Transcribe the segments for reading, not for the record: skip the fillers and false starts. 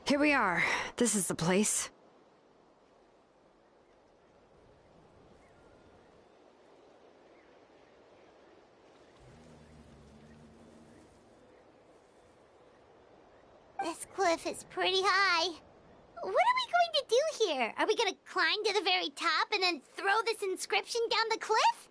Here we are. This is the place. This cliff is pretty high. What are we going to do here? Are we going to climb to the very top and then throw this inscription down the cliff?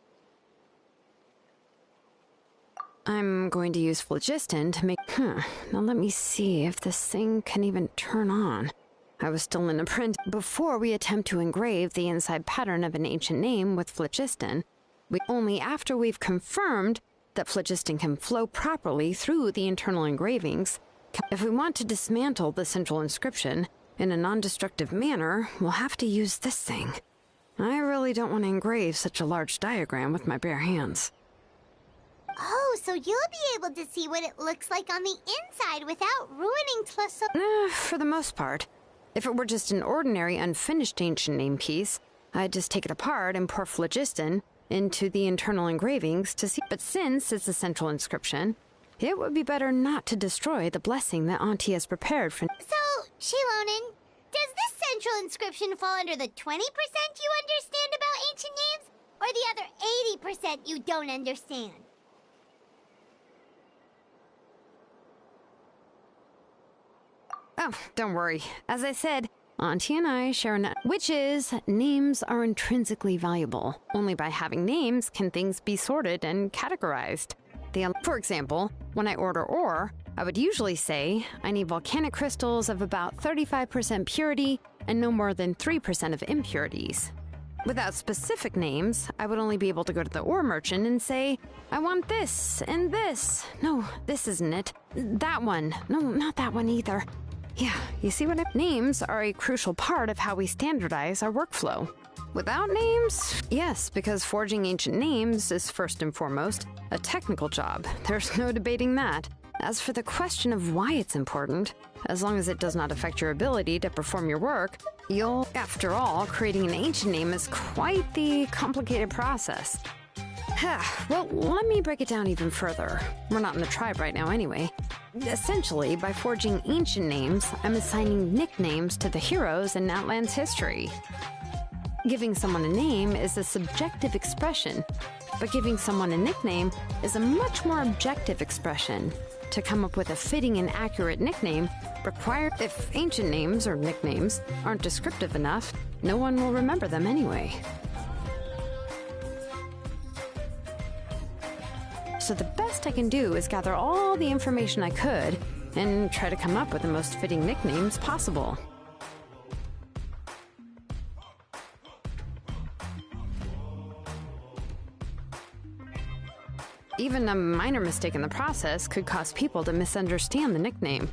I'm going to use phlogiston to make... Now let me see if this thing can even turn on. I was still an apprentice. Before we attempt to engrave the inside pattern of an ancient name with phlogiston, only after we've confirmed that phlogiston can flow properly through the internal engravings. If we want to dismantle the central inscription in a non-destructive manner, we'll have to use this thing. I really don't want to engrave such a large diagram with my bare hands. Oh, so you'll be able to see what it looks like on the inside without ruining For the most part. If it were just an ordinary, unfinished ancient name piece, I'd just take it apart and pour phlogiston into the internal engravings to see. But since it's a central inscription, it would be better not to destroy the blessing that Auntie has prepared for... So, Shilonen, does this central inscription fall under the 20% you understand about ancient names, or the other 80% you don't understand? Oh, don't worry. As I said, Auntie and I share which is, names are intrinsically valuable. Only by having names can things be sorted and categorized. For example, when I order ore, I would usually say I need volcanic crystals of about 35% purity and no more than 3% of impurities. Without specific names, I would only be able to go to the ore merchant and say, I want this and this. No, this isn't it. That one. No, not that one either. Yeah, you see what names are a crucial part of how we standardize our workflow. Without names? Yes, because forging ancient names is first and foremost a technical job. There's no debating that. As for the question of why it's important, as long as it does not affect your ability to perform your work, after all, creating an ancient name is quite the complicated process. Well, let me break it down even further. We're not in the tribe right now anyway. Essentially, by forging ancient names, I'm assigning nicknames to the heroes in Natalan's history. Giving someone a name is a subjective expression, but giving someone a nickname is a much more objective expression. To come up with a fitting and accurate nickname if ancient names or nicknames aren't descriptive enough, no one will remember them anyway. So the best I can do is gather all the information I could and try to come up with the most fitting nicknames possible. Even a minor mistake in the process could cause people to misunderstand the nickname.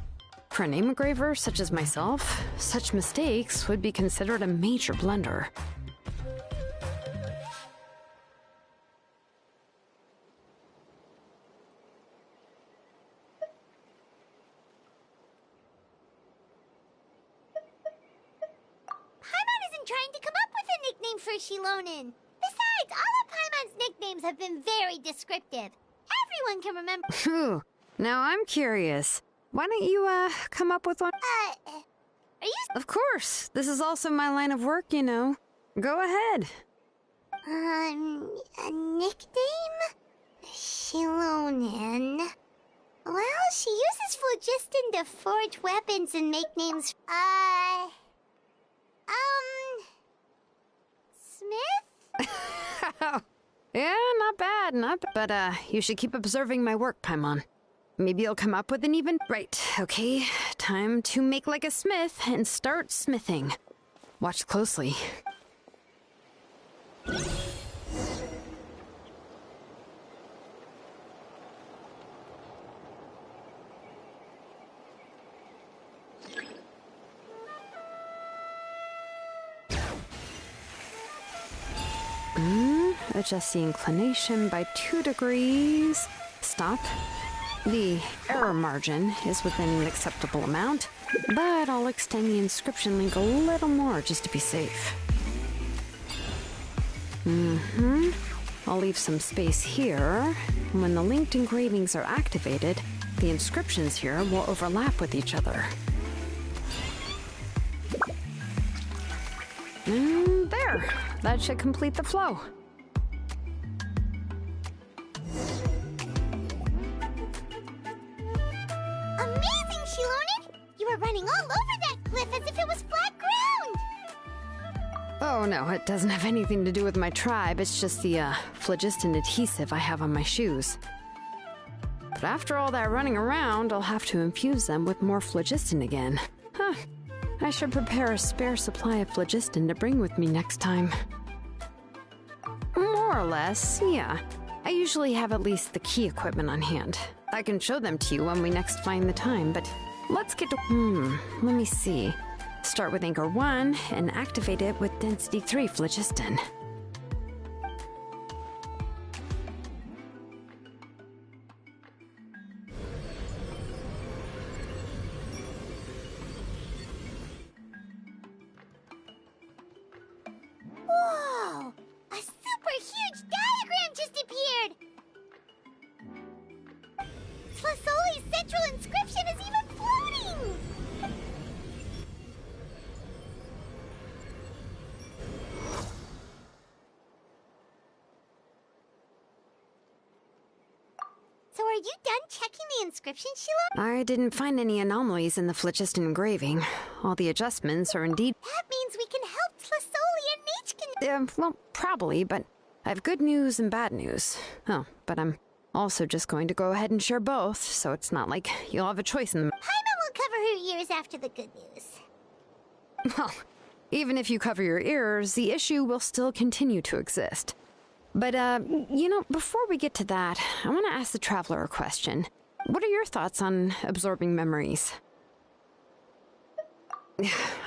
For a name engraver such as myself, such mistakes would be considered a major blunder. Trying to come up with a nickname for Shilonen. Besides, all of Paimon's nicknames have been very descriptive. Everyone can remember. Phew. Now I'm curious. Why don't you, come up with one? Are you... Of course. This is also my line of work, you know. Go ahead. A nickname? Shilonen. Well, she uses phlogiston to forge weapons and make names. Smith? Yeah, not bad, But, you should keep observing my work, Paimon. Maybe you'll come up with an even... Right, okay. Time to make like a smith and start smithing. Watch closely. Adjust the inclination by 2 degrees. Stop. The error margin is within an acceptable amount, but I'll extend the inscription link a little more just to be safe. I'll leave some space here. When the linked engravings are activated, the inscriptions here will overlap with each other. And there. That should complete the flow. Amazing, Shilonen! You were running all over that cliff as if it was flat ground! Oh no, it doesn't have anything to do with my tribe. It's just the phlogiston adhesive I have on my shoes. But after all that running around, I'll have to infuse them with more phlogiston again. Huh. I should prepare a spare supply of phlogiston to bring with me next time. More or less, yeah. I usually have at least the key equipment on hand. I can show them to you when we next find the time, but let's get to... let me see. Start with Anchor 1 and activate it with Density 3 phlogiston. Whoa! A super huge diagram just appeared! Flasoli's central inscription is even floating! So are you done checking the inscription, Shiloh? I didn't find any anomalies in the phlogiston engraving. All the adjustments are indeed... That means we can help Flasoli and Nachkin. well, probably, but I have good news and bad news. Oh, but I'm also just going to go ahead and share both, so it's not like you'll have a choice in them. Paimon will cover her ears after the good news. Well, even if you cover your ears, the issue will still continue to exist. But, before we get to that, I want to ask the Traveler a question. What are your thoughts on absorbing memories?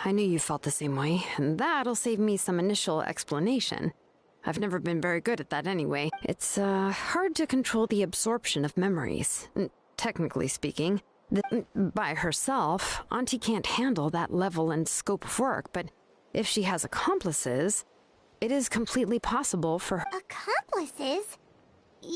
I knew you felt the same way, and that'll save me some initial explanation. I've never been very good at that anyway. It's, hard to control the absorption of memories. Technically speaking, by herself, Auntie can't handle that level and scope of work, but if she has accomplices... it is completely possible for her. Accomplices?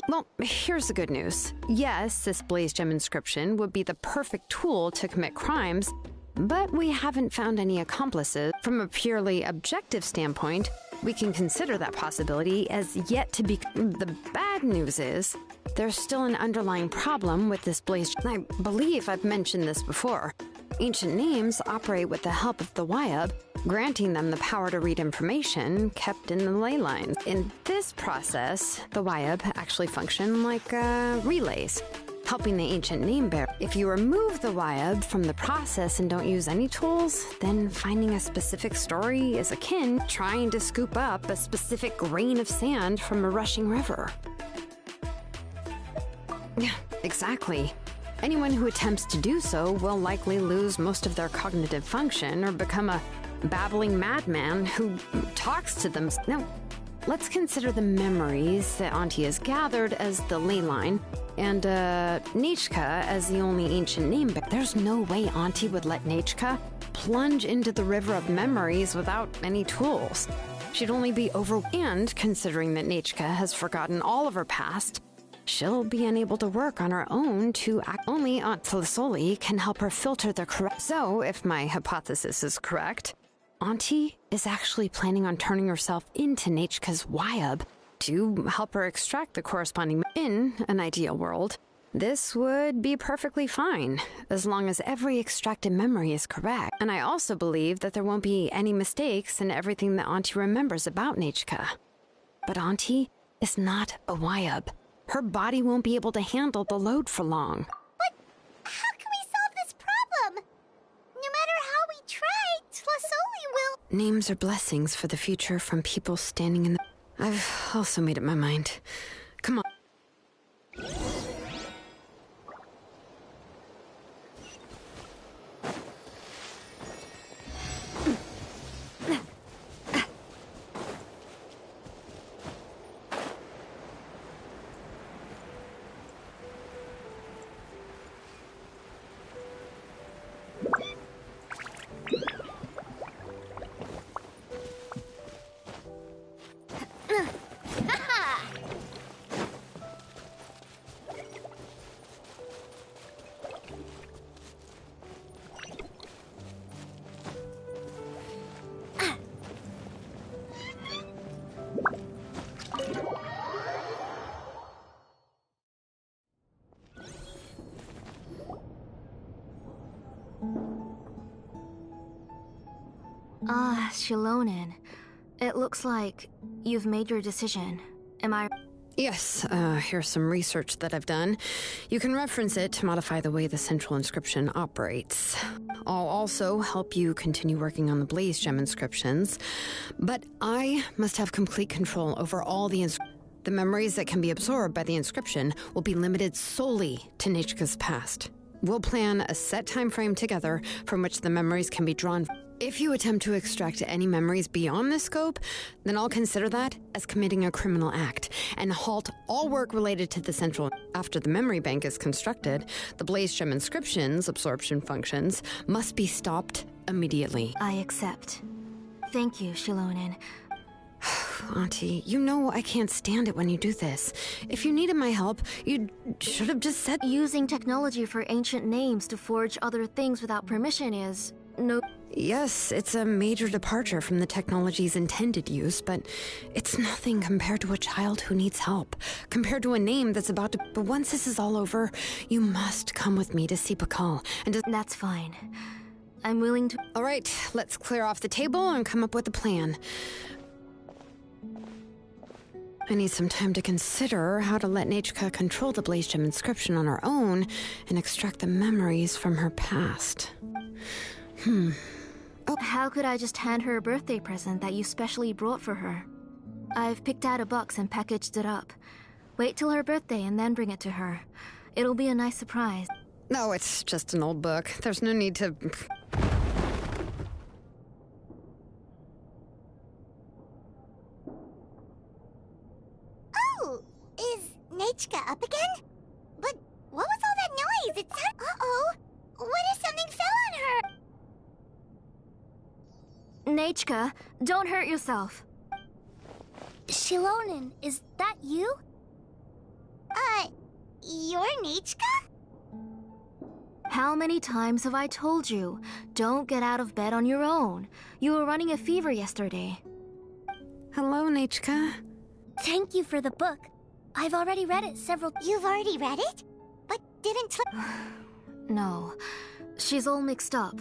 Well, here's the good news. Yes, this Blaze Gem inscription would be the perfect tool to commit crimes, but we haven't found any accomplices. From a purely objective standpoint, we can consider that possibility as yet to be... The bad news is, there's still an underlying problem with this Blaze Gem. I believe I've mentioned this before. Ancient names operate with the help of the Wyab, granting them the power to read information kept in the ley lines. In this process, the Wyab actually function like relays, helping the ancient name bearer. If you remove the Wyab from the process and don't use any tools, then finding a specific story is akin to trying to scoop up a specific grain of sand from a rushing river. Yeah, exactly. Anyone who attempts to do so will likely lose most of their cognitive function or become a babbling madman who talks to them. Now, let's consider the memories that Auntie has gathered as the ley line, and Nechka as the only ancient name. But there's no way Auntie would let Nechka plunge into the river of memories without any tools. She'd only be overwhelmed, considering that Nechka has forgotten all of her past. She'll be unable to work on her own to act. Only Aunt Flasoli can help her filter the correct. So, if my hypothesis is correct, Auntie is actually planning on turning herself into Nechka's Wyab to help her extract the corresponding... In an ideal world, this would be perfectly fine, as long as every extracted memory is correct. And I also believe that there won't be any mistakes in everything that Auntie remembers about Nechka. But Auntie is not a Wyab. Her body won't be able to handle the load for long. But how can we solve this problem? No matter how we try, Flasoli will... Names are blessings for the future from people standing in the... I've also made up my mind. Come on. Shilonen. It looks like you've made your decision. Am I... Yes, here's some research that I've done. You can reference it to modify the way the central inscription operates. I'll also help you continue working on the Blaze Gem inscriptions, but I must have complete control over all the The memories that can be absorbed by the inscription will be limited solely to Nichka's past. We'll plan a set time frame together from which the memories can be drawn. If you attempt to extract any memories beyond this scope, then I'll consider that as committing a criminal act and halt all work related to the central. After the memory bank is constructed, the Blaze Gem inscription's absorption functions must be stopped immediately. I accept. Thank you, Shilonen. Auntie, you know I can't stand it when you do this. If you needed my help, you should have just said... Using technology for ancient names to forge other things without permission is... no... Yes, it's a major departure from the technology's intended use, but it's nothing compared to a child who needs help, compared to a name that's about to... But once this is all over, you must come with me to see Pakal, and That's fine. I'm willing to... All right, let's clear off the table and come up with a plan. I need some time to consider how to let Nichka control the Blaze Gem inscription on her own and extract the memories from her past. How could I just hand her a birthday present that you specially brought for her? I've picked out a box and packaged it up. Wait till her birthday and then bring it to her. It'll be a nice surprise. No, it's just an old book. There's no need to... Oh, is Nichka up again? But what was all that noise? It sounded... Uh-oh. What if something fell on her? Nichka, don't hurt yourself. Shilonen, is that you? You're Nichka? How many times have I told you? Don't get out of bed on your own. You were running a fever yesterday. Hello, Nichka. Thank you for the book. I've already read it several... You've already read it? But didn't... No. She's all mixed up.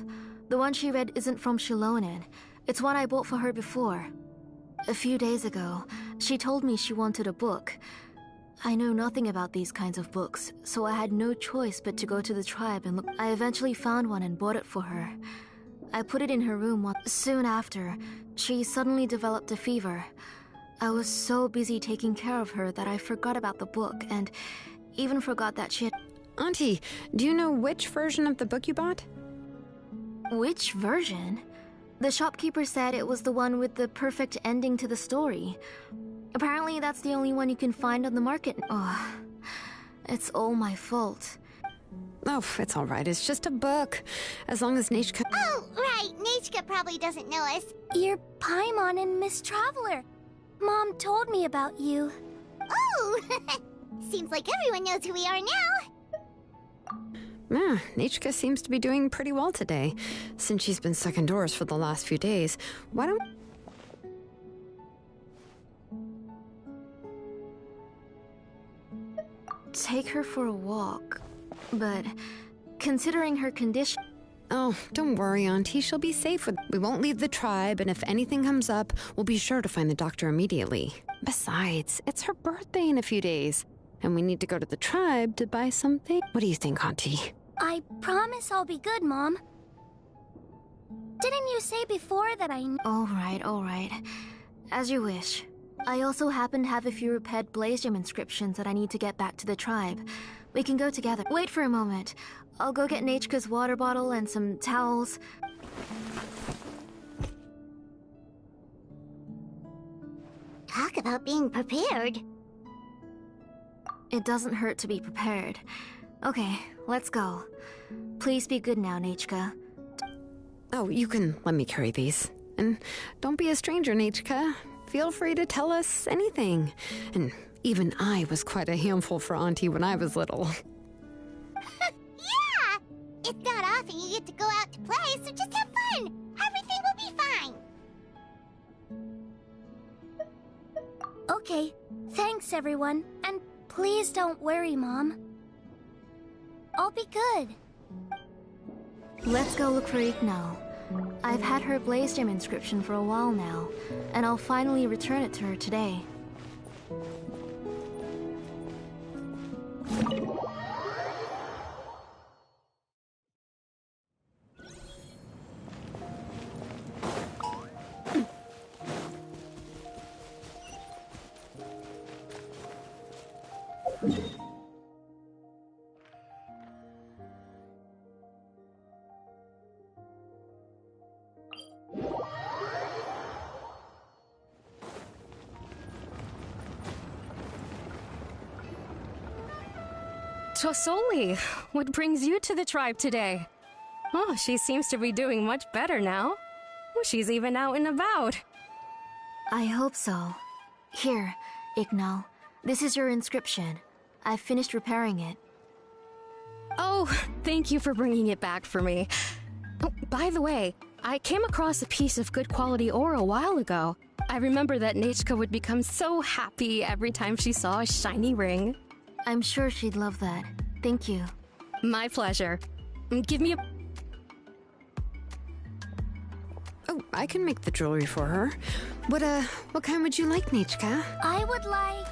The one she read isn't from Shilonen. It's one I bought for her before. A few days ago, she told me she wanted a book. I know nothing about these kinds of books, so I had no choice but to go to the tribe and look. I eventually found one and bought it for her. I put it in her room. Soon after, she suddenly developed a fever. I was so busy taking care of her that I forgot about the book and even forgot that she had... Auntie, do you know which version of the book you bought? Which version? The shopkeeper said it was the one with the perfect ending to the story. Apparently that's the only one you can find on the market. Oh, it's all my fault. Oh, it's all right. It's just a book. As long as Nichka... Oh, right. Nichka probably doesn't know us. You're Paimon and Miss Traveler. Mom told me about you. Oh! Seems like everyone knows who we are now. Yeah, Nichka seems to be doing pretty well today. Since she's been stuck indoors for the last few days, why don't... Take her for a walk. But considering her condition... Oh, don't worry, Auntie. She'll be safe with... We won't leave the tribe, and if anything comes up, we'll be sure to find the doctor immediately. Besides, it's her birthday in a few days, and we need to go to the tribe to buy something. What do you think, Auntie? I promise I'll be good, Mom. Didn't you say before that I... All right. As you wish. I also happen to have a few repaired Blaze Gem inscriptions that I need to get back to the tribe. We can go together. Wait for a moment. I'll go get Nichka's water bottle and some towels. Talk about being prepared. It doesn't hurt to be prepared. Okay, let's go. Please be good now, Nichka. Oh, you can let me carry these. And don't be a stranger, Nichka. Feel free to tell us anything. And even I was quite a handful for Auntie when I was little. Yeah! It's not often you get to go out to play, so just have fun. Everything will be fine. Okay, thanks everyone. And please don't worry, Mom. I'll be good. Let's go look for Igno. I've had her blaze gem inscription for a while now, and I'll finally return it to her today. Tosoli, what brings you to the tribe today? Oh, she seems to be doing much better now. She's even out and about. I hope so. Here, Ignal. This is your inscription. I've finished repairing it. Oh, thank you for bringing it back for me. Oh, by the way, I came across a piece of good quality ore a while ago. I remember that Nechka would become so happy every time she saw a shiny ring. I'm sure she'd love that. Thank you. My pleasure. Give me a... Oh, I can make the jewelry for her. What kind would you like, Nechka? I would like...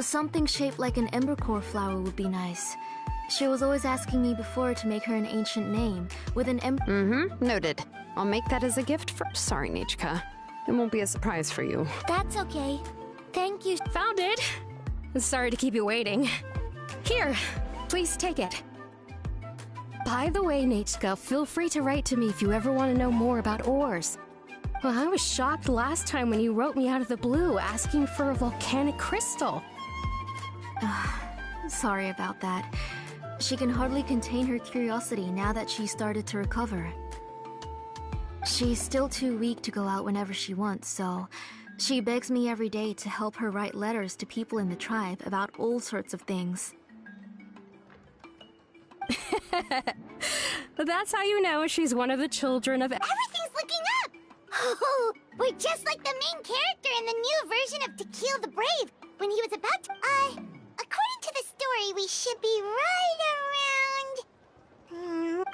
Something shaped like an embercore flower would be nice. She was always asking me before to make her an ancient name, with an Noted. I'll make that as a gift for... Sorry, Nechka. It won't be a surprise for you. That's okay. Thank you. Found it! Sorry to keep you waiting. Here, please take it. By the way, Nechka, feel free to write to me if you ever want to know more about ores. Well, I was shocked last time when you wrote me out of the blue asking for a volcanic crystal. Sorry about that. She can hardly contain her curiosity now that she started to recover. She's still too weak to go out whenever she wants, so she begs me every day to help her write letters to people in the tribe about all sorts of things. That's how you know she's one of the children of... Everything's looking up! Oh, we're just like the main character in the new version of To Kill the Brave, when he was about to... according to the story, we should be right around...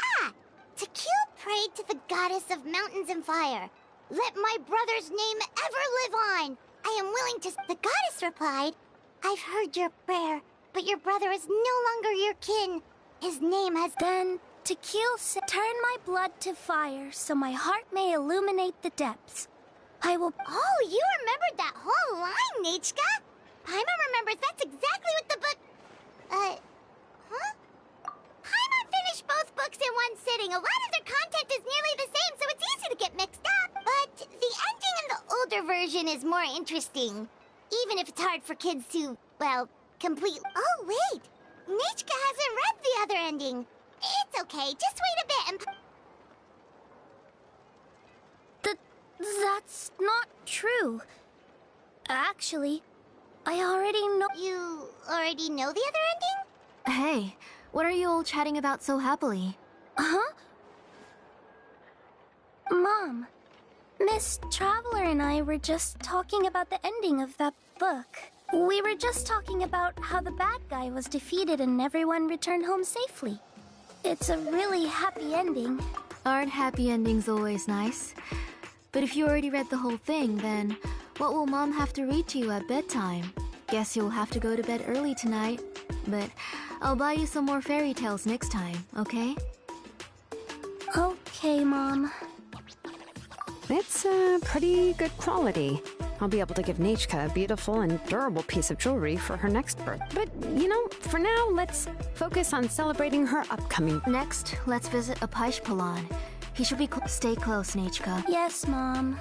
To Kill prayed to the goddess of mountains and fire. Let my brother's name ever live on. I am willing to... The goddess replied, I've heard your prayer, but your brother is no longer your kin. His name has... Then, to kill, turn my blood to fire, so my heart may illuminate the depths. I will... Oh, you remembered that whole line, Nechka? Paimon remembers that's exactly what the book... huh? Paimon finished both books in one sitting. A lot of their content is nearly the same, so it's easy to get mixed up. But the ending in the older version is more interesting. Even if it's hard for kids to, well, complete... Oh, wait! Nechka hasn't read the other ending. It's okay, just wait a bit and... That's not true. Actually, I already know... You already know the other ending? Hey, what are you all chatting about so happily? Huh? Mom, Miss Traveler and I were just talking about the ending of that book. We were just talking about how the bad guy was defeated and everyone returned home safely. It's a really happy ending. Aren't happy endings always nice? But if you already read the whole thing, then what will Mom have to read to you at bedtime? Guess you'll have to go to bed early tonight. But I'll buy you some more fairy tales next time, okay? Okay, Mom. It's pretty good quality. I'll be able to give Nechka a beautiful and durable piece of jewelry for her next birth. But, you know, for now, let's focus on celebrating her upcoming... Next, let's visit Apishpalan. He should be stay close, Nechka. Yes, Mom.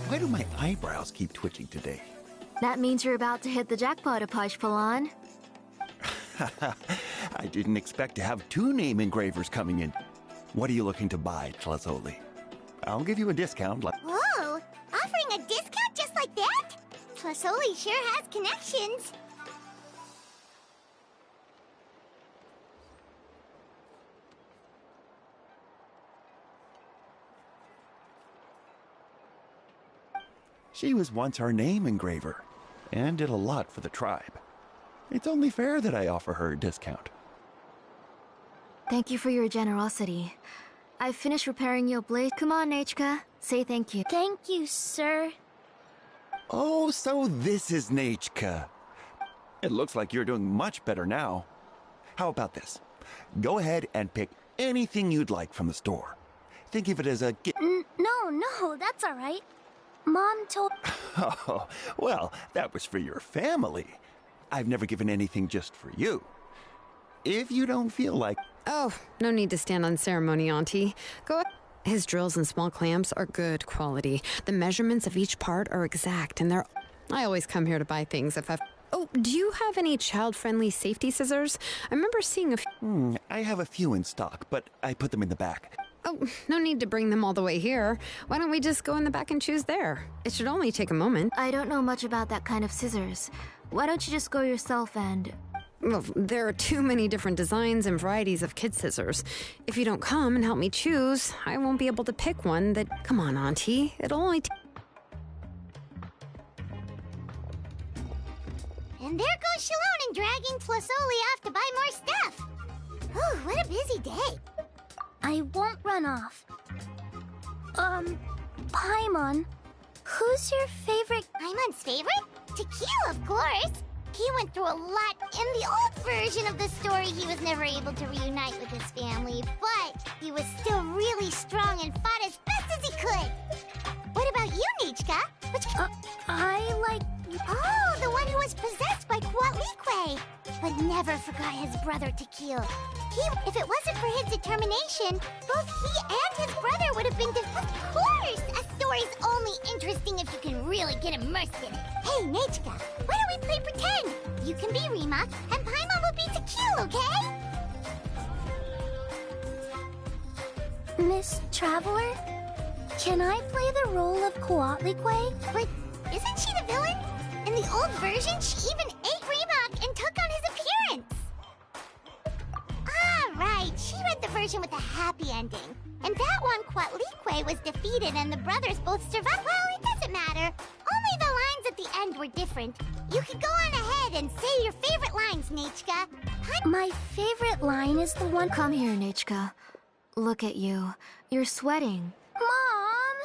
Why do my eyebrows keep twitching today? That means you're about to hit the jackpot, Apishpalan. I didn't expect to have two name engravers coming in. What are you looking to buy, Tlazoli? I'll give you a discount. Whoa! Offering a discount just like that? Tlasoli sure has connections. She was once our name engraver, and did a lot for the tribe. It's only fair that I offer her a discount. Thank you for your generosity. I've finished repairing your blade. Come on, Nachka. Say thank you. Thank you, sir. Oh, so this is Nachka. It looks like you're doing much better now. How about this? Go ahead and pick anything you'd like from the store. Think of it as a gift. No, that's all right. Mom told... Oh, well, that was for your family. I've never given anything just for you. If you don't feel like... Oh, no need to stand on ceremony, Auntie. Go. His drills and small clamps are good quality. The measurements of each part are exact, and I always come here to buy things if I've... Oh, do you have any child-friendly safety scissors? I remember seeing a few... I have a few in stock, but I put them in the back. Oh, no need to bring them all the way here. Why don't we just go in the back and choose there? It should only take a moment. I don't know much about that kind of scissors. Why don't you just go yourself and... Well, there are too many different designs and varieties of kid scissors. If you don't come and help me choose, I won't be able to pick one that... Come on, Auntie. It'll only take... And there goes Shilonen dragging Tlasoli off to buy more stuff. Ooh, what a busy day. I won't run off. Paimon, who's your favorite? Paimon's favorite? Tequila, of course. He went through a lot. In the old version of the story, he was never able to reunite with his family, but he was still really strong and fought as best as he could. What about you, Nichka? I like... Oh, the one who was possessed by Quatlique, but never forgot his brother to kill. If it wasn't for his determination, both he and his brother would have been Of course! A story's only interesting if you can really get immersed in it. Hey, Nachka, why don't we play pretend? You can be Rima, and Paimon will be Tequila, okay? Miss Traveler? Can I play the role of Quatlique? But isn't she the villain? In the old version, she even ate Remak and took on his appearance. Ah, right. She read the version with a happy ending. And that one, Quatlique was defeated and the brothers both survived. Well, it doesn't matter. Only the lines at the end were different. You could go on ahead and say your favorite lines, Nachka. My favorite line is the one... Come here, Nachka. Look at you. You're sweating. Mom!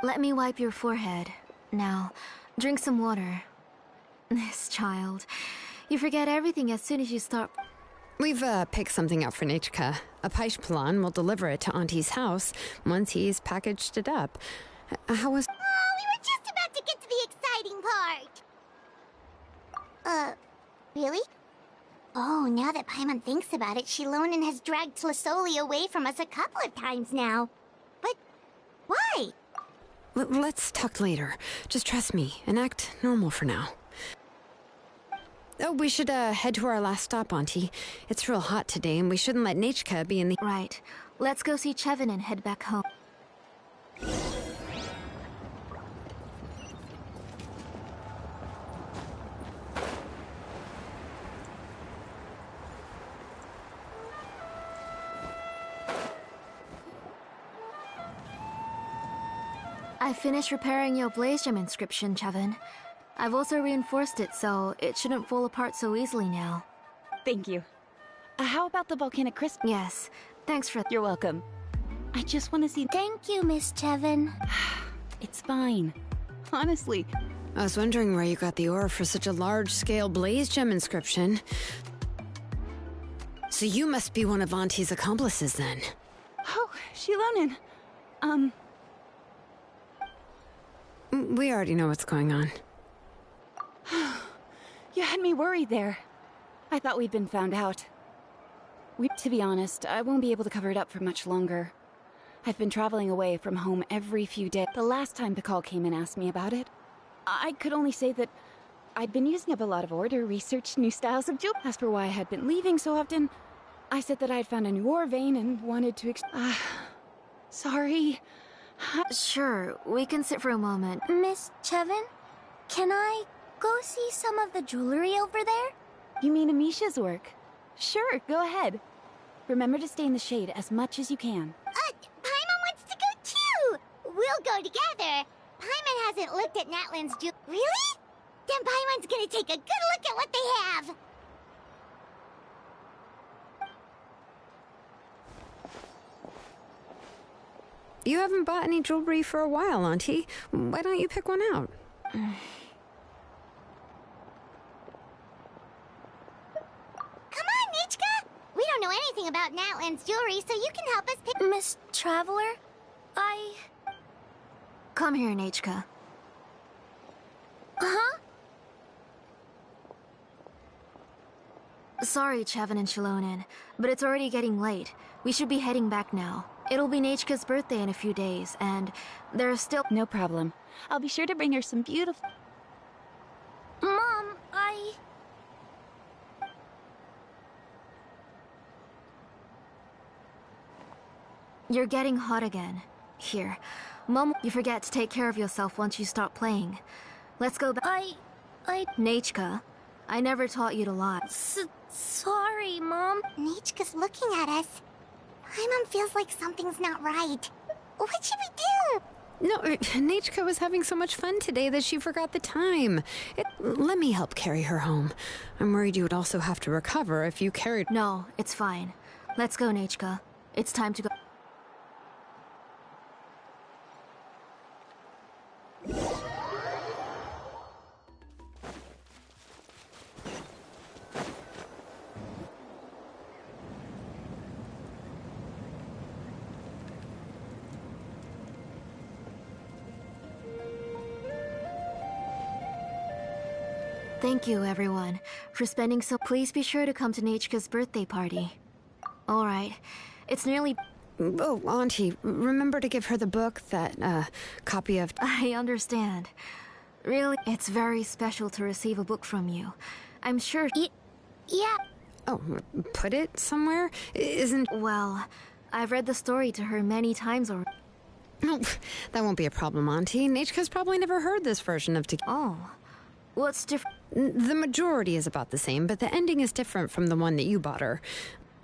Let me wipe your forehead. Now, drink some water. This child. You forget everything as soon as you start... We've picked something out for Nachka. A Paishpalan will deliver it to Auntie's house once he's packaged it up. How was... Oh, we were just about to get to the exciting part. Really? Oh, now that Paimon thinks about it, Shilonen has dragged Tlasoli away from us a couple of times now. But why? Let's talk later. Just trust me and act normal for now. Oh, we should head to our last stop, Auntie. It's real hot today, and we shouldn't let Nachka be in the... Right. Let's go see Chevin and head back home. I finished repairing your Blaze Gem inscription, Chevin. I've also reinforced it, so it shouldn't fall apart so easily now. Thank you. How about the volcanic crisp? Yes, thanks for... You're welcome. I just want to see... Thank you, Miss Chevin. It's fine. Honestly. I was wondering where you got the ore for such a large-scale Blaze Gem inscription. So you must be one of Auntie's accomplices, then. Oh, Shilonen. We already know what's going on. You had me worried there. I thought we'd been found out. To be honest, I won't be able to cover it up for much longer. I've been traveling away from home every few days. The last time Pakal came and asked me about it, I could only say that I'd been using up a lot of ore to research new styles of jewelry. As for why I had been leaving so often, I said that I had found a new ore vein and wanted to sorry. Sure, we can sit for a moment. Miss Chevin? Can I go see some of the jewelry over there? You mean Amisha's work? Sure, go ahead. Remember to stay in the shade as much as you can. Paimon wants to go too! We'll go together. Paimon hasn't looked at Natalan's jewelry. Really? Then Paimon's gonna take a good look at what they have. You haven't bought any jewelry for a while, Auntie. Why don't you pick one out? Come on, Nichka! We don't know anything about Natalan's jewelry, so you can help us pick. Miss Traveler, Come here, Nechka. Huh? Sorry, Chevin and Shilonen, but it's already getting late. We should be heading back now. It'll be Nechka's birthday in a few days, and there's still— No problem. I'll be sure to bring her some beautiful... Mom, You're getting hot again. Here. Mom, you forget to take care of yourself once you start playing. Let's go back. Nechka, I never taught you to lie. Sorry, Mom. Nichka's looking at us. Paimon feels like something's not right. What should we do? No, Nechka was having so much fun today that she forgot the time. Let me help carry her home. I'm worried you would also have to recover if you carried... No, it's fine. Let's go, Nechka. It's time to go. Thank you, everyone, for spending so... Please be sure to come to Nechka's birthday party. All right. It's nearly... Oh, Auntie, remember to give her the book, that, copy of... I understand. Really, it's very special to receive a book from you. I'm sure... Yeah. Oh, put it somewhere? Isn't... Well, I've read the story to her many times already. Oh, that won't be a problem, Auntie. Nechka's probably never heard this version of Oh. What's different? The majority is about the same, but the ending is different from the one that you bought her.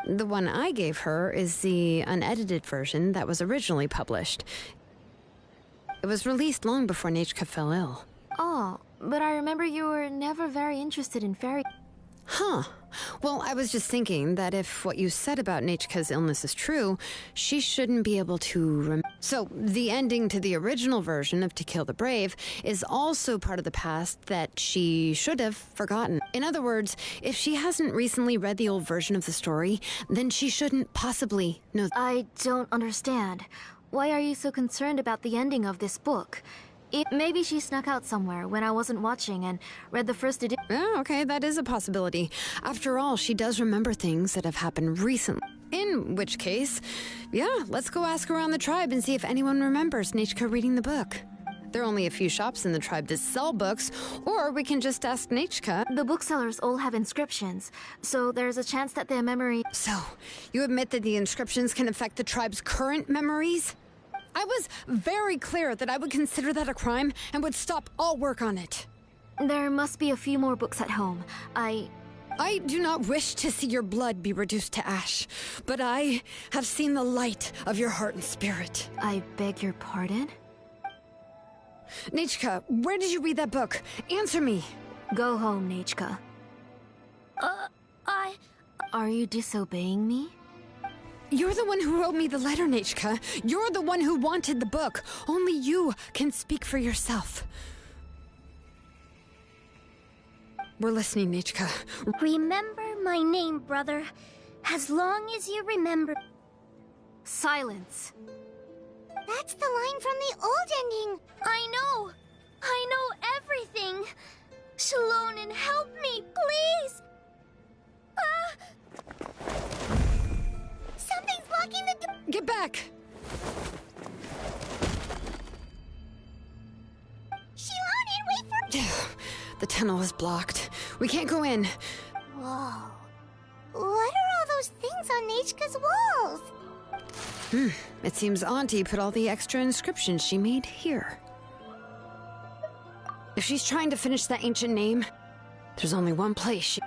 The one I gave her is the unedited version that was originally published. It was released long before Nechka fell ill. Oh, but I remember you were never very interested in fairy... Huh. Well, I was just thinking that if what you said about Nechka's illness is true, she shouldn't be able to So, the ending to the original version of To Kill the Brave is also part of the past that she should have forgotten. In other words, if she hasn't recently read the old version of the story, then she shouldn't possibly know... I don't understand. Why are you so concerned about the ending of this book? Maybe she snuck out somewhere when I wasn't watching and read the first edition. Oh, okay, that is a possibility. After all, she does remember things that have happened recently. In which case, yeah, let's go ask around the tribe and see if anyone remembers Nechka reading the book. There are only a few shops in the tribe that sell books, or we can just ask Nechka. The booksellers all have inscriptions, so there's a chance that their memory... So, you admit that the inscriptions can affect the tribe's current memories? I was very clear that I would consider that a crime and would stop all work on it. There must be a few more books at home. I do not wish to see your blood be reduced to ash, but I have seen the light of your heart and spirit. I beg your pardon? Nechka, where did you read that book? Answer me. Go home, Nechka. Are you disobeying me? You're the one who wrote me the letter, Nechka. You're the one who wanted the book. Only you can speak for yourself. We're listening, Nechka. Remember my name, brother. As long as you remember... Silence. That's the line from the old ending. I know everything. Shilonen, help me, please. Something's blocking the door. Get back! Shilonen, wait for... The tunnel is blocked. We can't go in. Whoa. What are all those things on Nechka's walls? It seems Auntie put all the extra inscriptions she made here. If she's trying to finish that ancient name, there's only one place she...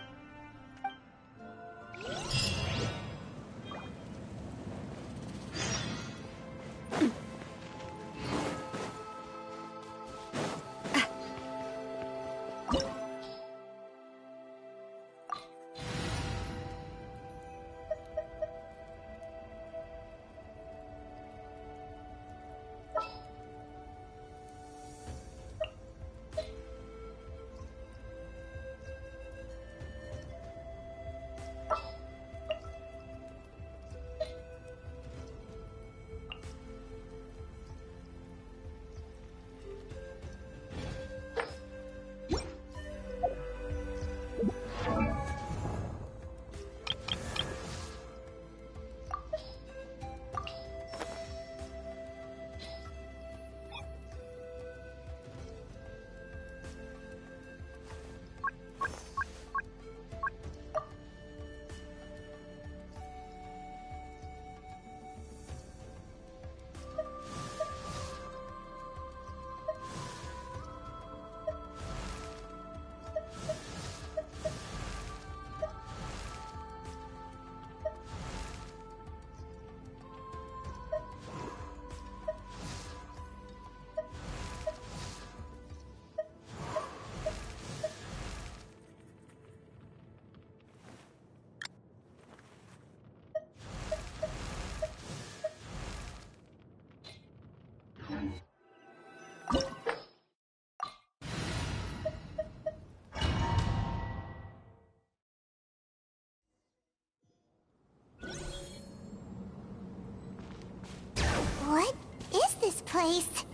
What is this place?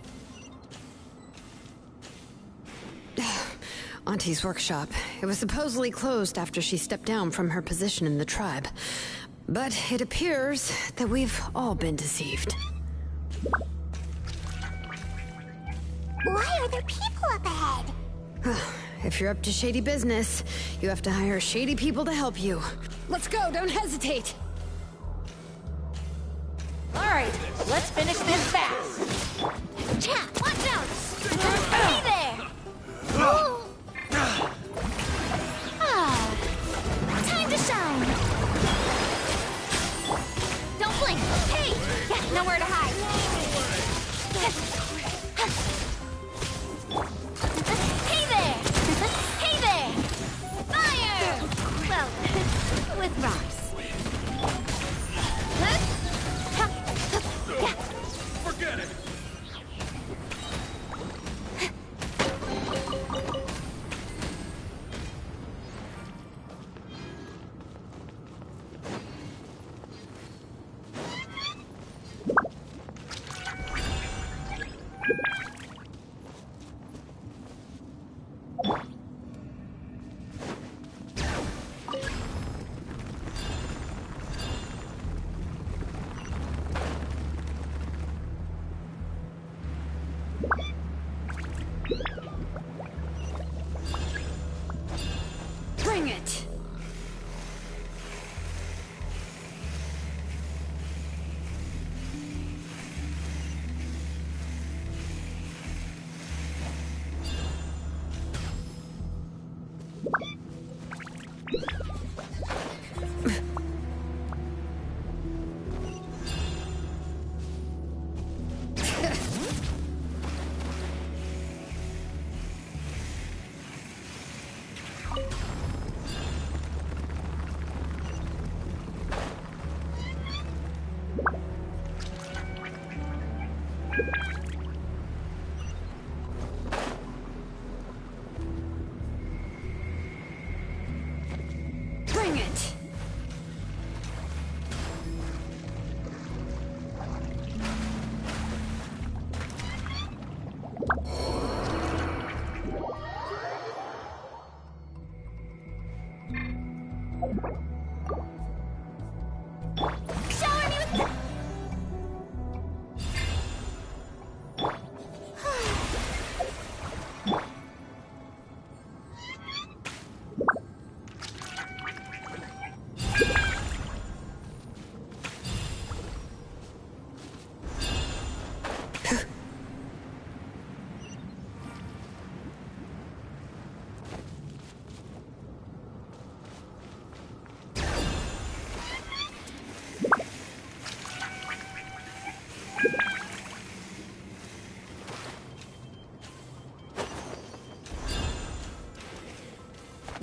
Auntie's workshop. It was supposedly closed after she stepped down from her position in the tribe. But it appears that we've all been deceived. Why are there people up ahead? If you're up to shady business, you have to hire shady people to help you. Let's go, don't hesitate! Alright, let's finish this fast. Chat, watch out! Hey there! Time to shine! Don't blink! Hey! Yeah, nowhere to hide! Hey there! Hey there! Fire! Well, with rocks. Forget it! Bring it!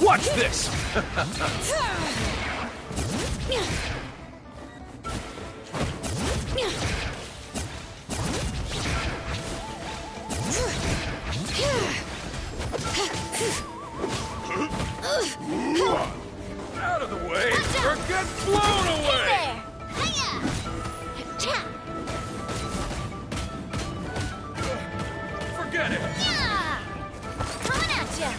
Watch this! Out of the way, or get blown away! Forget it! Yeah! Coming at ya!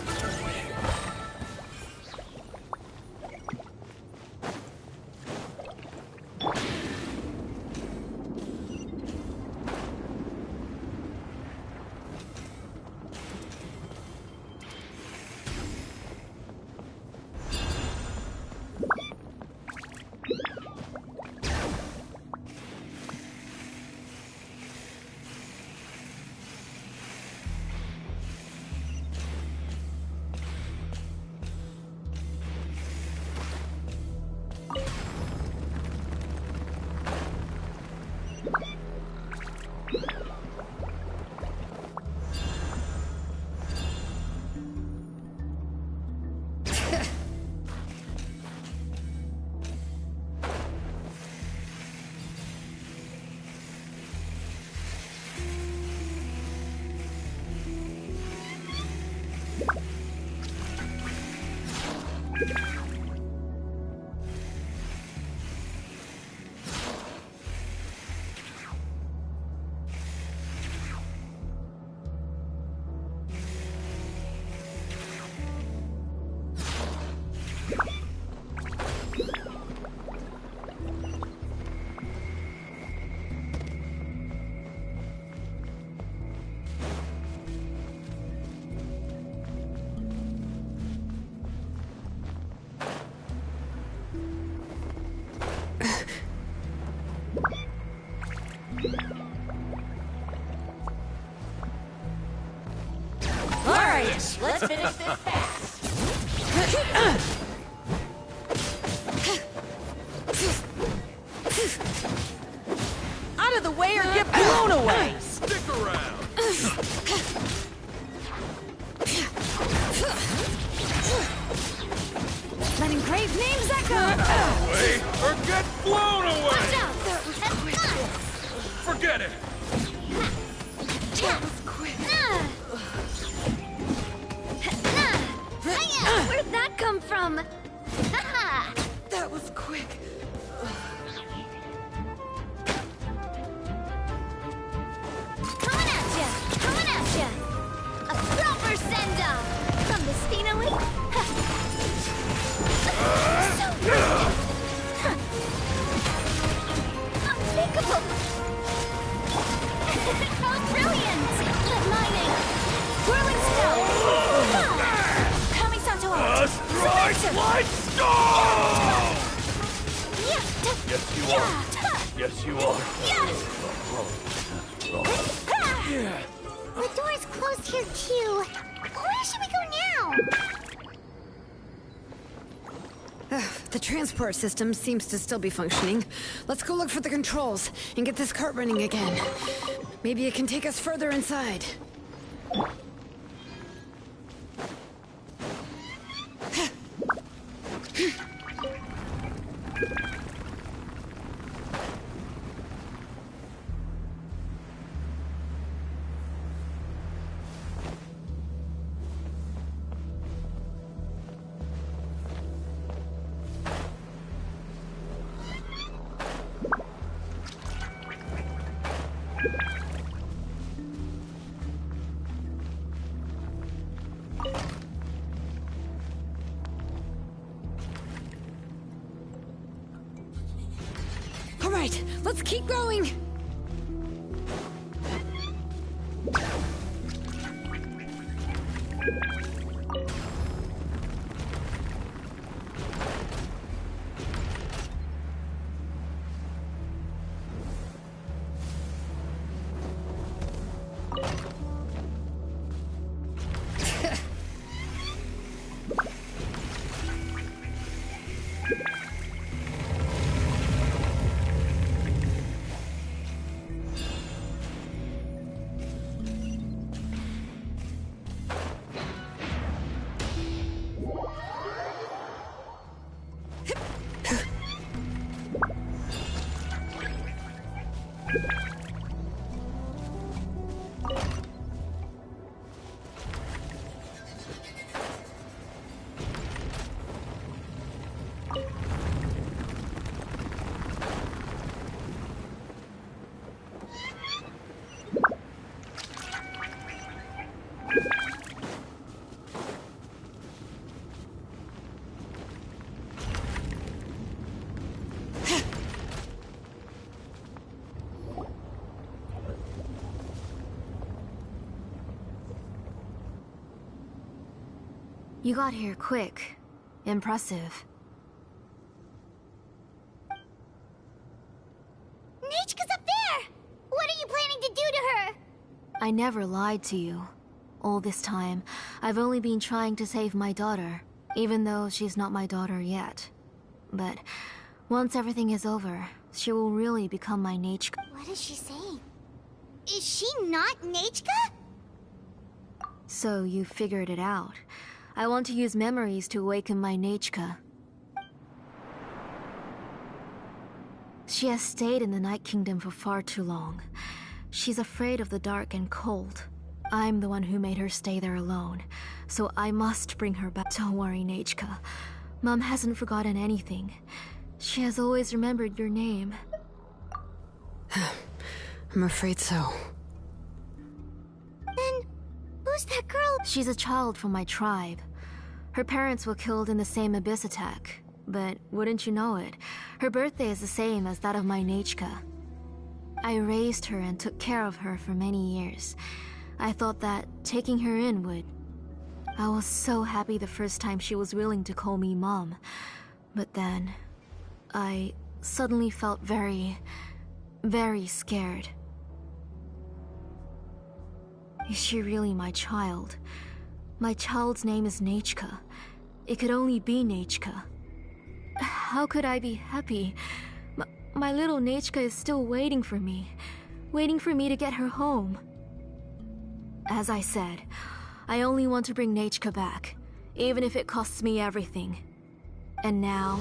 Let's finish this fast. Out of the way or get blown away! Stick around! Let engraved names echo! Away or get blown away! Watch out! Forget it! That was quick. Where'd that come from? That was quick. Coming at ya! Coming at ya! A proper send-off! From the Spinelli? So brilliant! Unthinkable! How brilliant! Lightning! Whirling snow! Kamisato! Strike like stone! Yeah! Yes, you are. Yes, you are. Yeah! The door's closed here, too. Where should we go now? The transport system seems to still be functioning. Let's go look for the controls and get this cart running again. Maybe it can take us further inside. All right, let's keep going. You got here quick. Impressive. Nechka's up there! What are you planning to do to her? I never lied to you. All this time, I've only been trying to save my daughter, even though she's not my daughter yet. But once everything is over, she will really become my Nechka. What is she saying? Is she not Nechka? So you figured it out. I want to use memories to awaken my Nechka. She has stayed in the Night Kingdom for far too long. She's afraid of the dark and cold. I'm the one who made her stay there alone, so I must bring her back. Don't worry, Nechka. Mom hasn't forgotten anything. She has always remembered your name. I'm afraid so. Then, who's that girl? She's a child from my tribe. Her parents were killed in the same abyss attack. But wouldn't you know it, her birthday is the same as that of my Nechka. I raised her and took care of her for many years. I thought that taking her in would... I was so happy the first time she was willing to call me Mom. But then, I suddenly felt very scared. Is she really my child? My child's name is Nechka. It could only be Nechka. How could I be happy? My little Nechka is still waiting for me to get her home. As I said, I only want to bring Nechka back, even if it costs me everything. And now,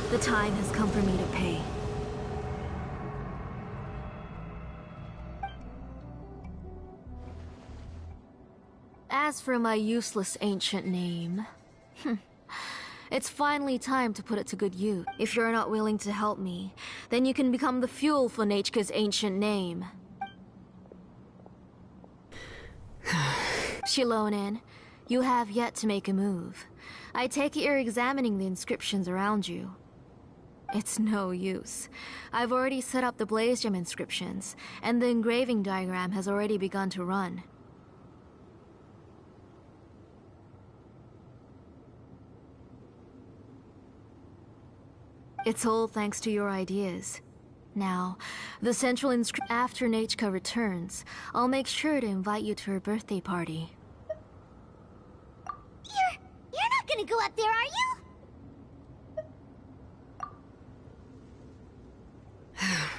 the time has come for me to pay. As for my useless ancient name, it's finally time to put it to good use. If you're not willing to help me, then you can become the fuel for Nechka's ancient name. Shilonen, you have yet to make a move. I take it you're examining the inscriptions around you. It's no use. I've already set up the Blaze Gem inscriptions, and the engraving diagram has already begun to run. It's all thanks to your ideas. Now, the central inscription. After Nechka returns, I'll make sure to invite you to her birthday party. You're not gonna go up there, are you?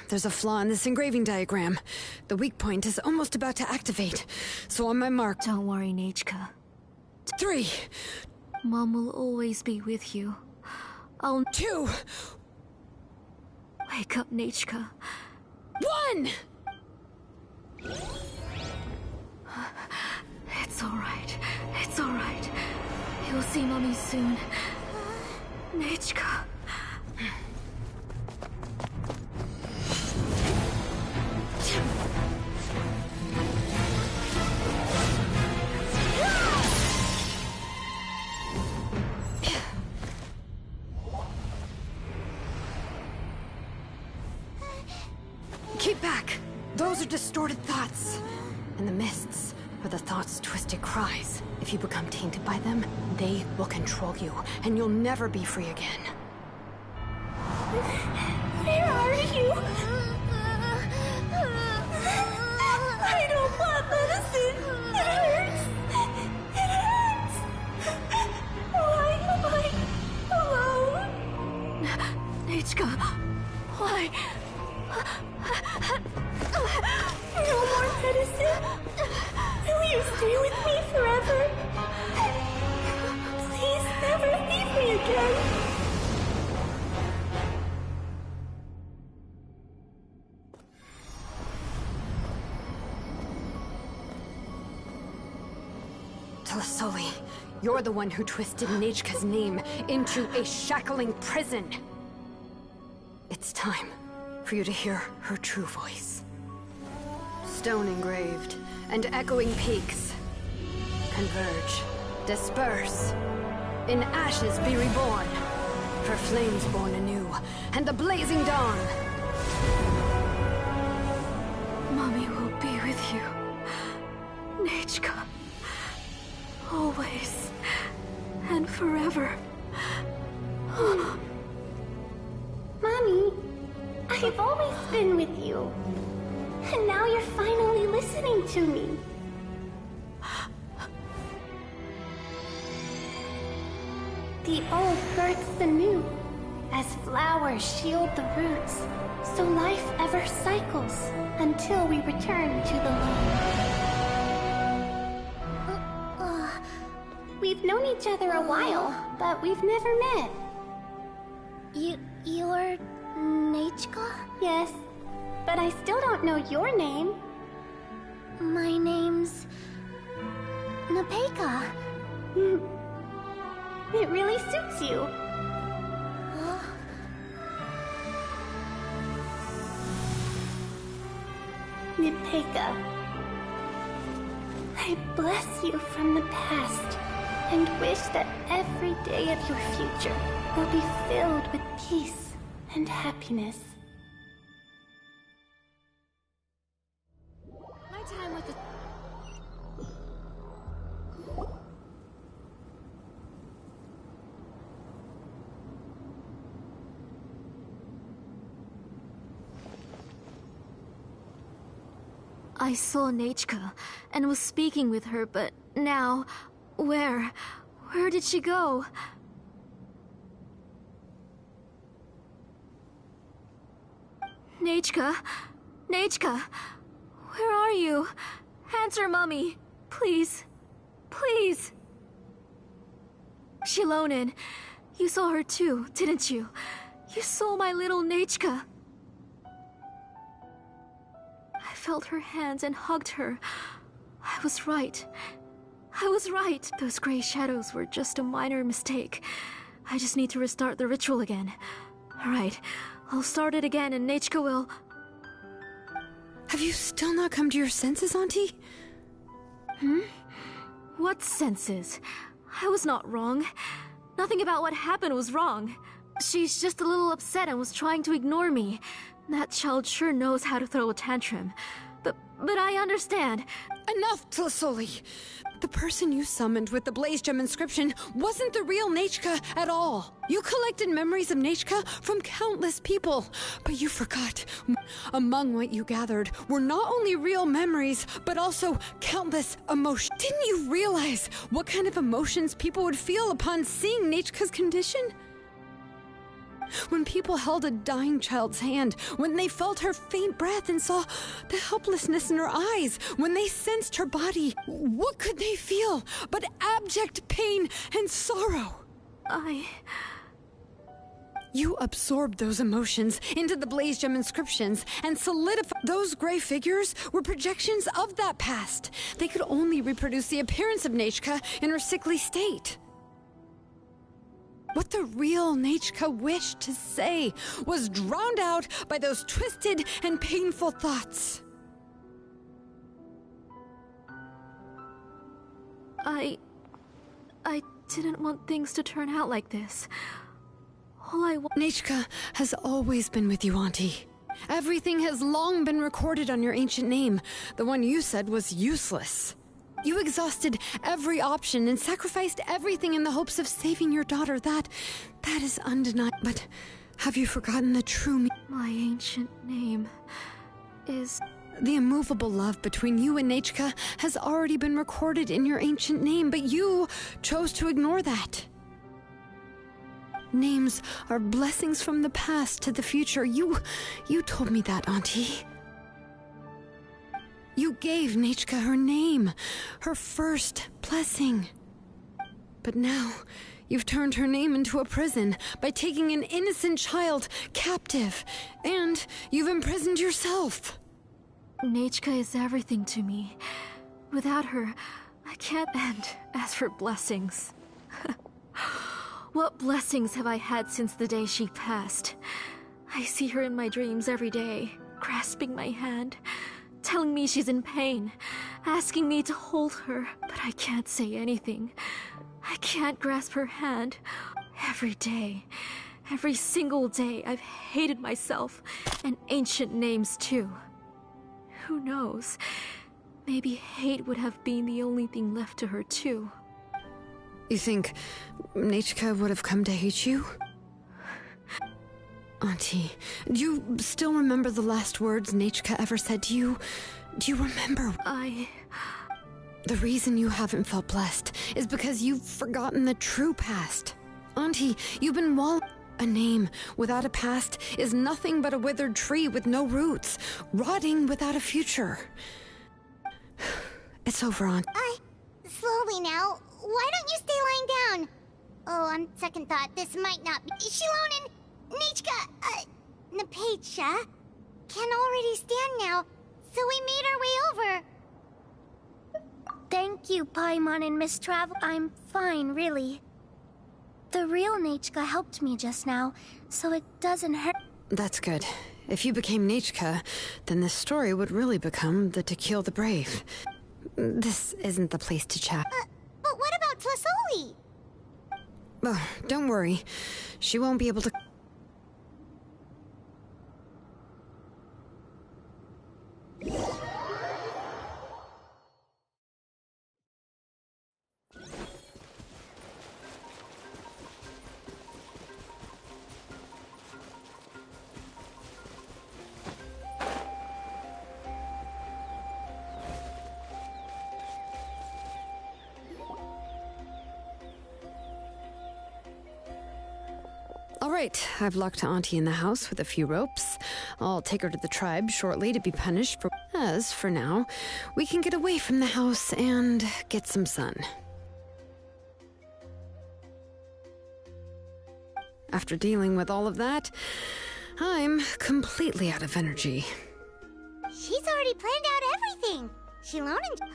There's a flaw in this engraving diagram. The weak point is almost about to activate. So on my mark... Don't worry, Nechka. 3. Mom will always be with you. 2. Wake up, Nechka. 1! It's alright. It's alright. You'll see Mommy soon. Nechka. Keep back! Those are distorted thoughts. And the mists are the thoughts' twisted cries. If you become tainted by them, they will control you, and you'll never be free again. Where are you? I don't want medicine. It hurts. It hurts. Why am I alone? Nechka, why? No more medicine. Will you stay with me forever? Please never leave me again. Telasoli, you're the one who twisted Nechka's name into a shackling prison. It's time for you to hear her true voice. Stone engraved and echoing peaks converge, disperse. In ashes be reborn, for flames born anew, and the blazing dawn. Mommy will be with you. Nechka. Always. and forever. Mommy, I've always been with you. And now you're finally listening to me. The old births the new, as flowers shield the roots, so life ever cycles until we return to the loam. We've known each other a while, but we've never met. You're Nechka? Yes, but I still don't know your name. My name's Nepeka. It really suits you. Nepeka, I bless you from the past and wish that every day of your future will be filled with peace and happiness. My time with the... I saw Nechka and was speaking with her, but now, where did she go? Nechka? Nechka? Where are you? Answer, Mummy. Please. Please. Shilonen, you saw her too, didn't you? You saw my little Nechka. I felt her hands and hugged her. I was right. I was right. Those gray shadows were just a minor mistake. I just need to restart the ritual again. Alright, I'll start it again and Nechka will... Have you still not come to your senses, Auntie? What senses? I was not wrong. Nothing about what happened was wrong. She's just a little upset and was trying to ignore me. That child sure knows how to throw a tantrum. But I understand. Enough, Tlisoli! The person you summoned with the Blaze Gem inscription wasn't the real Nechka at all. You collected memories of Nechka from countless people, but you forgot. Among what you gathered were not only real memories, but also countless emotions. Didn't you realize what kind of emotions people would feel upon seeing Nechka's condition? When people held a dying child's hand, when they felt her faint breath and saw the helplessness in her eyes, when they sensed her body, what could they feel but abject pain and sorrow? You absorbed those emotions into the Blaze Gem inscriptions and solidified. Those gray figures were projections of that past. They could only reproduce the appearance of Nechka in her sickly state. What the real Nechka wished to say was drowned out by those twisted and painful thoughts. I didn't want things to turn out like this. All I want... Nechka has always been with you, Auntie. Everything has long been recorded on your ancient name. The one you said was useless. You exhausted every option and sacrificed everything in the hopes of saving your daughter. That is undeniable. But have you forgotten the true meaning? My ancient name is... The immovable love between you and Nechka has already been recorded in your ancient name, but you chose to ignore that. Names are blessings from the past to the future. You told me that, Auntie. You gave Nechka her name, her first blessing. But now, you've turned her name into a prison by taking an innocent child captive, and you've imprisoned yourself. Nechka is everything to me. Without her, I can't end. As for blessings... What blessings have I had since the day she passed? I see her in my dreams every day, grasping my hand, telling me she's in pain, asking me to hold her, but I can't say anything. I can't grasp her hand. Every day, every single day, I've hated myself, and ancient names too. Who knows? Maybe hate would have been the only thing left to her too. You think Nechka would have come to hate you? Auntie, do you still remember the last words Nechka ever said to you? Do you remember? The reason you haven't felt blessed is because you've forgotten the true past. Auntie, you've been A name without a past is nothing but a withered tree with no roots, rotting without a future. It's over, Aunt. Slowly now. Why don't you stay lying down? Oh, on second thought, this might not be... Shilon and Nechka, Napecha can already stand now, so we made our way over. Thank you, Paimon and Miss Travel. I'm fine, really. The real Nechka helped me just now, so it doesn't hurt. That's good. If you became Nechka, then this story would really become the To Kill the Brave. This isn't the place to chat. But what about Tlasoli? Oh, don't worry. She won't be able to... All right, I've locked Auntie in the house with a few ropes. I'll take her to the tribe shortly to be punished for... As for now, we can get away from the house and get some sun. After dealing with all of that, I'm completely out of energy. She's already planned out everything. Shilon and...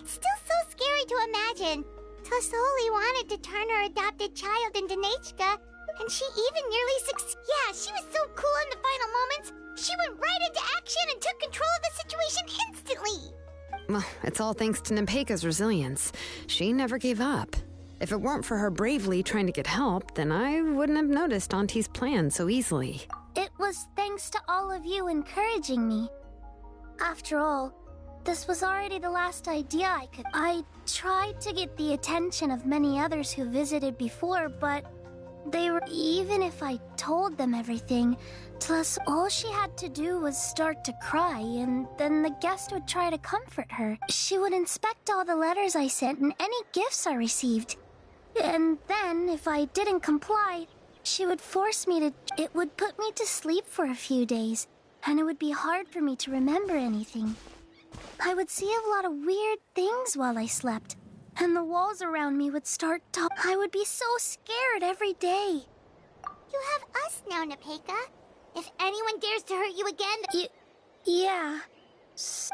it's still so scary to imagine. Tlasoli wanted to turn her adopted child into Nechka, and she even nearly succeeded. Yeah, she was so cool in the final moments. She went right into action and took control of the situation instantly. Well, it's all thanks to Nepeka's resilience. She never gave up. If it weren't for her bravely trying to get help, then I wouldn't have noticed Auntie's plan so easily. It was thanks to all of you encouraging me. After all, this was already the last idea I could... I tried to get the attention of many others who visited before, but... they were... Even if I told them everything, plus all she had to do was start to cry, and then the guest would try to comfort her. She would inspect all the letters I sent and any gifts I received. And then, if I didn't comply, she would force me to... It would put me to sleep for a few days, and it would be hard for me to remember anything. I would see a lot of weird things while I slept, and the walls around me would start to... I would be so scared every day. You have us now, Nepeka. If anyone dares to hurt you again... Yeah.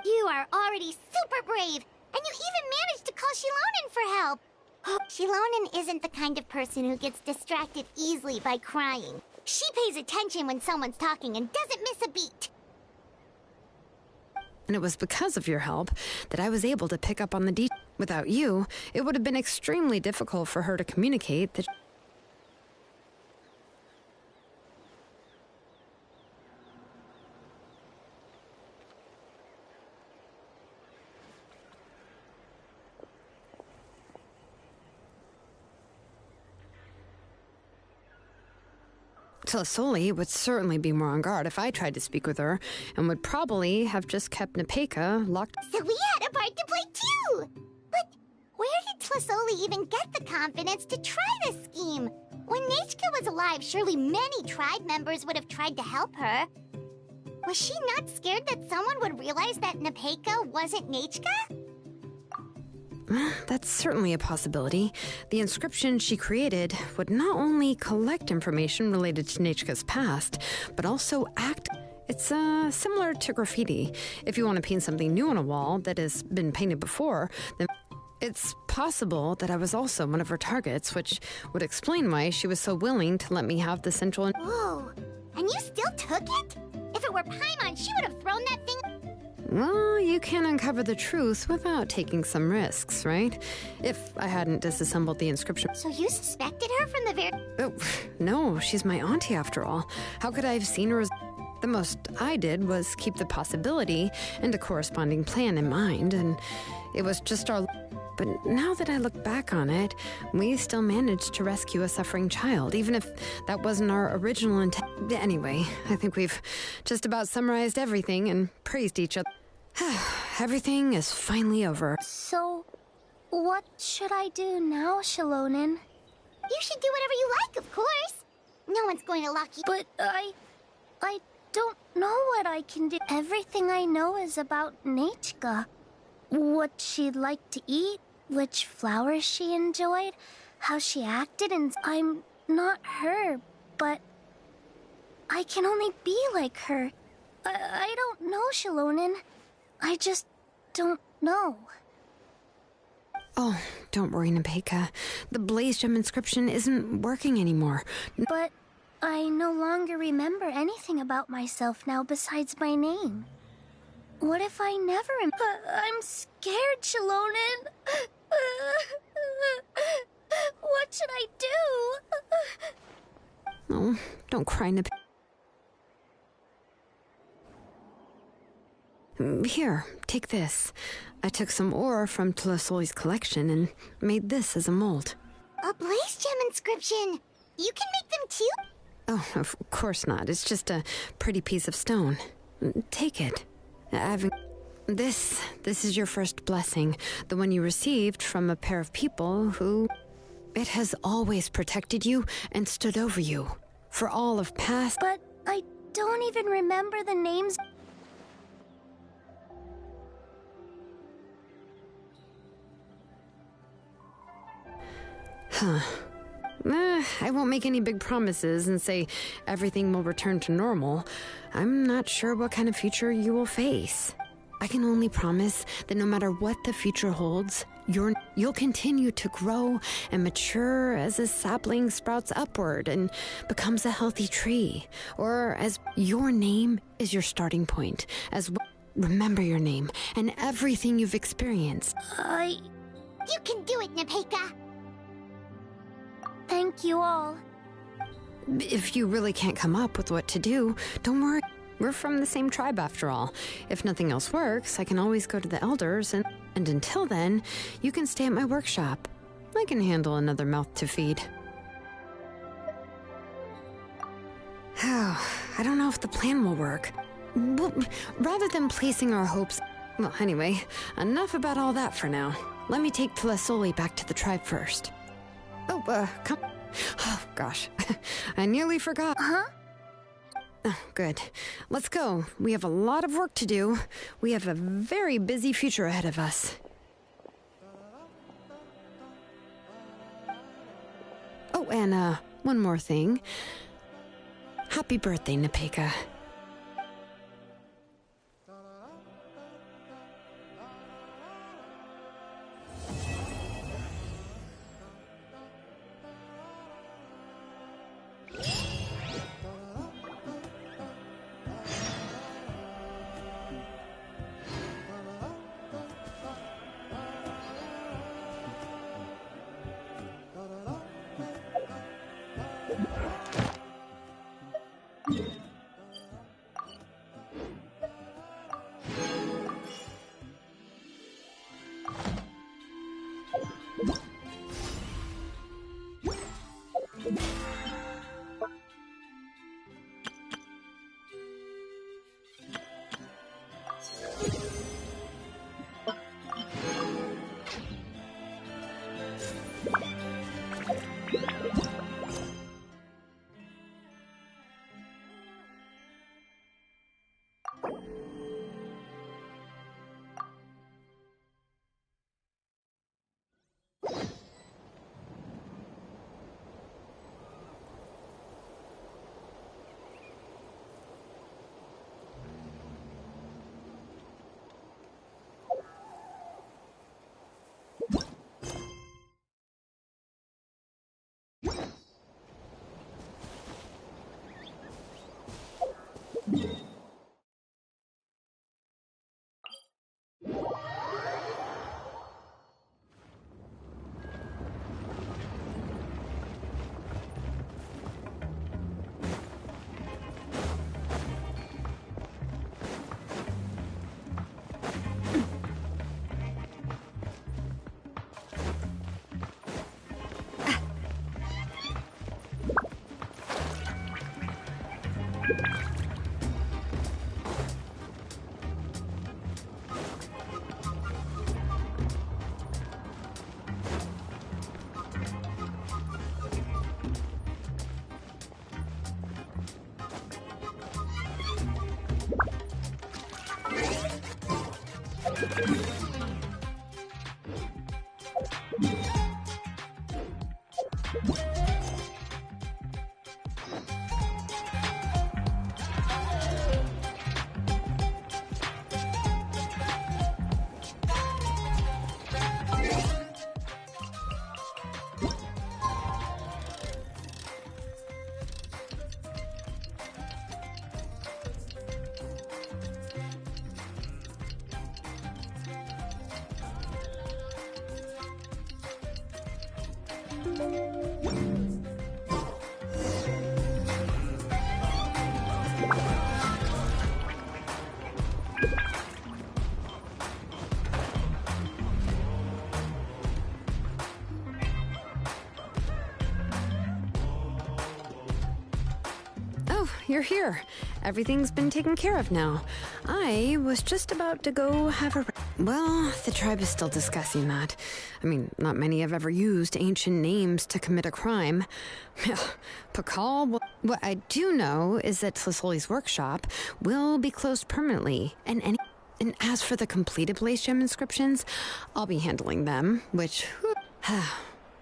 You are already super brave, and you even managed to call Shilonen for help. Shilonen isn't the kind of person who gets distracted easily by crying. She pays attention when someone's talking and doesn't miss a beat. And it was because of your help that I was able to pick up on the details. Without you, it would have been extremely difficult for her to communicate that... Tlasoli would certainly be more on guard if I tried to speak with her, and would probably have just kept Nepeka locked... So we had a part to play too! But where did Tlasoli even get the confidence to try this scheme? When Nechka was alive, surely many tribe members would have tried to help her. Was she not scared that someone would realize that Nepeka wasn't Nechka? That's certainly a possibility. The inscription she created would not only collect information related to Nechka's past, but also act... It's similar to graffiti. If you want to paint something new on a wall that has been painted before, then it's possible that I was also one of her targets, which would explain why she was so willing to let me have the central... Whoa, and you still took it? If it were Paimon, she would have thrown that thing... Well, you can uncover the truth without taking some risks, right? If I hadn't disassembled the inscription... So you suspected her from the very... Oh, no, she's my auntie after all. How could I have seen her as... The most I did was keep the possibility and a corresponding plan in mind, and it was just our... But now that I look back on it, we still managed to rescue a suffering child, even if that wasn't our original intent. Anyway, I think we've just about summarized everything and praised each other. Everything is finally over. So, what should I do now, Shalonen? You should do whatever you like, of course. No one's going to lock you. But I don't know what I can do. Everything I know is about Nechka. What she'd like to eat, which flowers she enjoyed, how she acted, and I'm not her, but I can only be like her. I don't know, Shalonen. I just don't know. Oh, don't worry, Nepeka. The Blaze Gem inscription isn't working anymore. But I no longer remember anything about myself now besides my name. What if I never I'm scared, Shalonen. What should I do? Oh, don't cry, Nepeka. Here, take this. I took some ore from Tlasol's collection and made this as a mold. A Blaze Gem inscription. You can make them too? Oh, of course not. It's just a pretty piece of stone. Take it. This is your first blessing, the one you received from a pair of people who... It has always protected you and stood over you for all of past... But I don't even remember the names. Huh. I won't make any big promises and say everything will return to normal. I'm not sure what kind of future you will face. I can only promise that no matter what the future holds, you'll continue to grow and mature as a sapling sprouts upward and becomes a healthy tree. Or as your name is your starting point. Remember your name and everything you've experienced. You can do it, Nepeka. Thank you all. If you really can't come up with what to do, don't worry. We're from the same tribe after all. If nothing else works, I can always go to the elders, and until then, you can stay at my workshop. I can handle another mouth to feed. Oh, I don't know if the plan will work. Well, rather than placing our hopes... Well, anyway, enough about all that for now. Let me take Tlasoli back to the tribe first. Oh, come... Oh, gosh. I nearly forgot. Huh? Oh, good. Let's go. We have a lot of work to do. We have a very busy future ahead of us. Oh, and, one more thing. Happy birthday, Nepeka. Oh, you're here. Everything's been taken care of now. I was just about to go have a... Well, the tribe is still discussing that. I mean, not many have ever used ancient names to commit a crime. Pakal... What I do know is that Slisoli's workshop will be closed permanently, and as for the completed Blaze Gem inscriptions, I'll be handling them, which...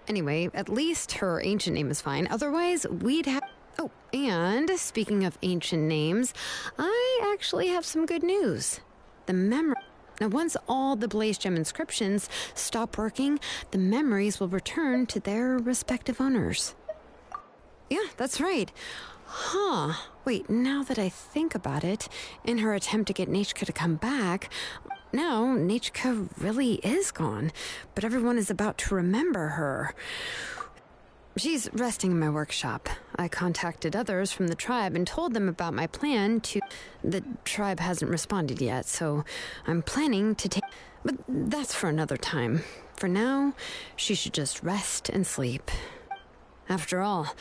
Anyway, at least her ancient name is fine. Otherwise, we'd have... Oh, and speaking of ancient names, I actually have some good news. Now, once all the Blaze Gem inscriptions stop working, the memories will return to their respective owners. Yeah, that's right. Huh. Wait, now that I think about it, in her attempt to get Nechka to come back, now Nechka really is gone, but everyone is about to remember her. She's resting in my workshop. I contacted others from the tribe and told them about my plan to... The tribe hasn't responded yet, so I'm planning to take... But that's for another time. For now, she should just rest and sleep. After all...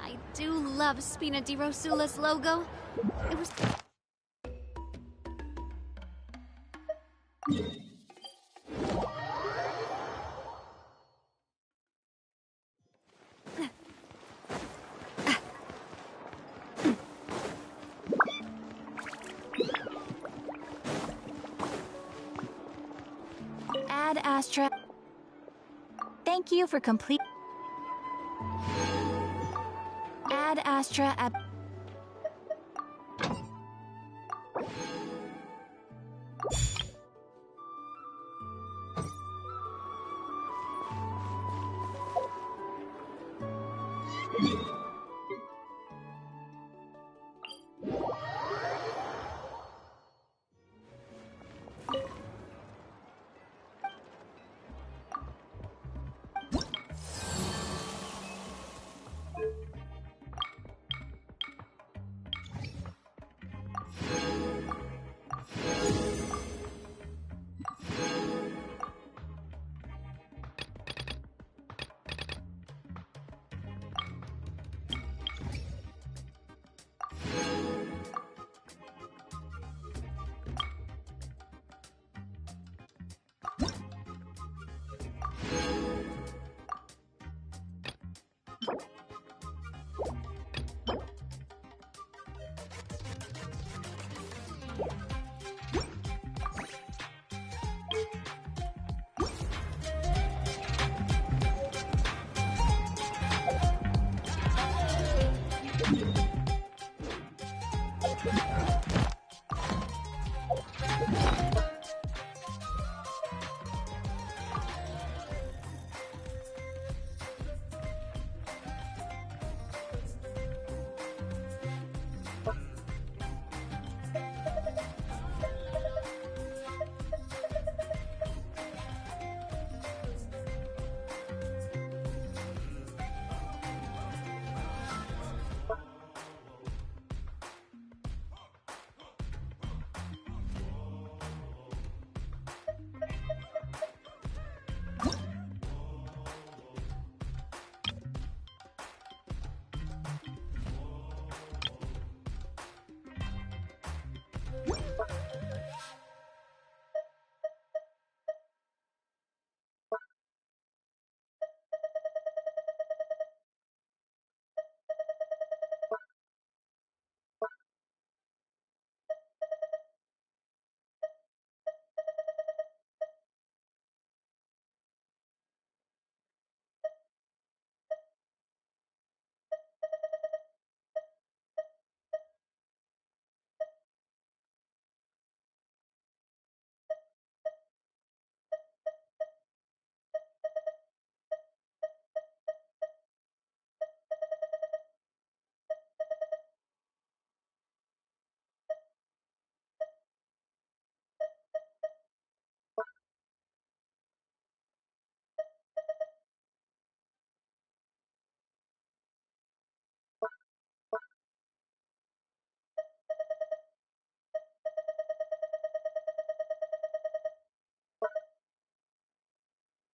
I do love Spina di Rosula's logo. It was... Add Astra... Thank you for complete. Ad Astra ab.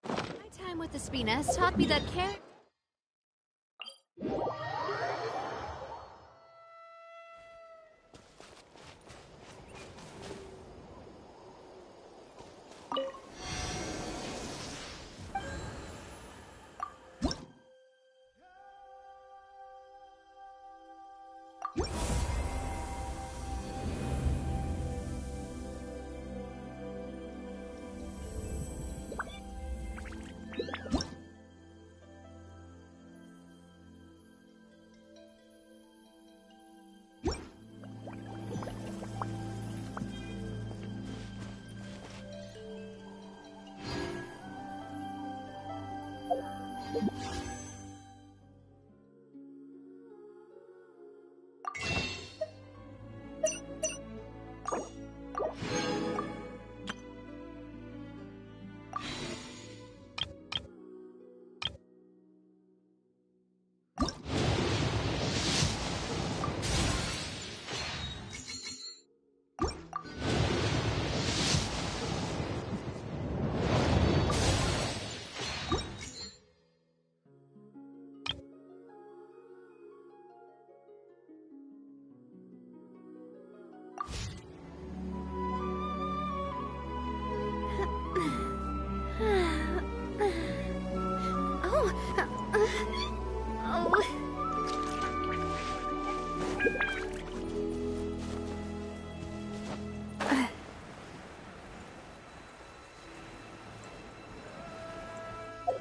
My time with the Spinas taught me that care.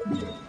Oh.